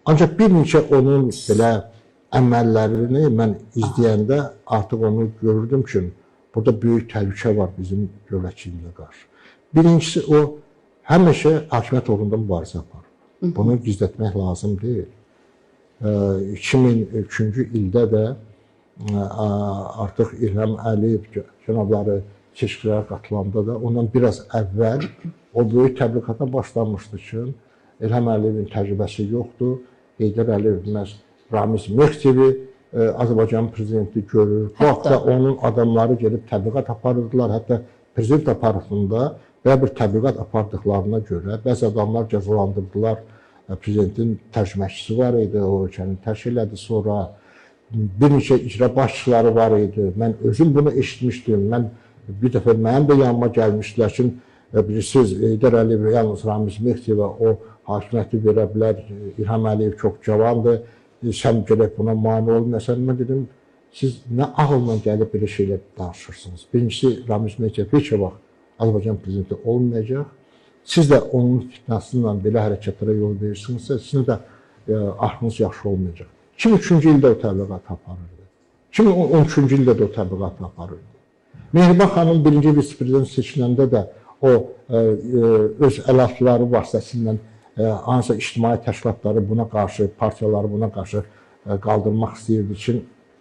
Ancaq bir neçə onun belə əməllərini mən izləyəndə artıq onu görürdüm ki, burada böyük təhlükə var bizim dövlətçiliyinə qarşı. Birincisi o, həmişə hakimiyyət uğrunda mübarizə aparır. Bunu gizlətmək lazım deyil. 2003-cü ildə də artıq İlham Əliyev cənabları seçkilərə qatılanda da ondan biraz əvvəl o böyük təbliğata başlamışdı ki, İlham Əliyevin təcrübəsi yoxdur. Heydər Əliyev məhz Ramiz Mehdiyevi Azərbaycan prezidenti görür. Bu haqda onun adamları gelib təbliğat aparırdılar. Hətta prezident aparatında belə bir təbliğat apardıqlarına görə bəzi adamlar cəzalandırdılar. Prezidentin tərcüməçisi var idi, o ölkəni tərk elədi sonra. Bir neçə icra başçıları var idi. Mən özüm bunu eşitmişdim. Bir dəfə mənim də yanıma gəlmişdilər ki, bilirsiniz, Heydər Əliyev yalnız Ramiz Mehdiyevə o hakimiyyəti verə bilər. İlham Əliyev çox cavandır. Sən gələk buna mane olmayasan. Mən dedim, siz nə ağılla gəlib belə şeylə danışırsınız? Birincisi, Ramiz Mehdiyev heç vaxt Azərbaycan prezidenti olmayacaq. Siz də onun fitnasıyla belə hərəkətlərə yol verirsinizsə, sizin də aklınız yaxşı olmayacaq. 2003-cü ildə o təbliğat aparırdı. 2013-cü ildə də o təbliğat aparırdı. Mehriban xanım birinci vitse-prezident seçiləndə də o öz əlatları vasitəsilə hansısa ictimai təşkilatları buna qarşı, partiyaları buna qarşı qaldırmaq istəyirdi ki,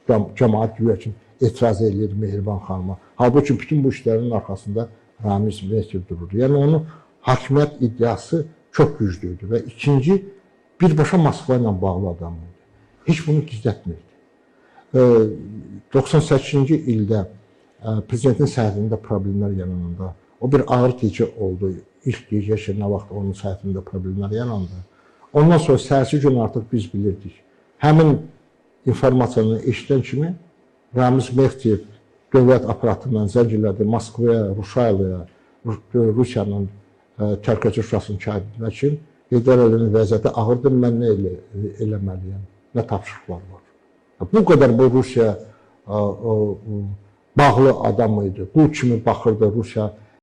cəmaət güya ki, etiraz edir Mehriban xanıma. Halbuki bütün bu işlərin arxasında Ramiz Mehdiyev dururdu. Yəni onun hakimiyyət iddiası çox güclüydü və ikinci, birbaşa Moskva ilə bağlı adam idi. Heç bunu gizlətmirdi. 98-ci ildə prezidentin səhhətində problemlər yarananda, o bir ağır gecə oldu. İlk gecə ki, nə vaxt onun səhhətində problemlər yarandı. Ondan sonra səhərsi gün artıq biz bilirdik. Həmin informasiyanı eşidən kimi Ramiz Mehdiyev dövlət aparatından zəng elədi Moskvaya, Ruşaylıya, Rusiyanın Təhlükəsizlik Şurasının katibindən ki, Heydər Əliyevin vəziyyəti ağırdır, mən nə eləməliyəm, nə tapşırıqlar var. Bu qədər bu Rusiya bağlı adam idi. Bu kimi baxırdı Rusiya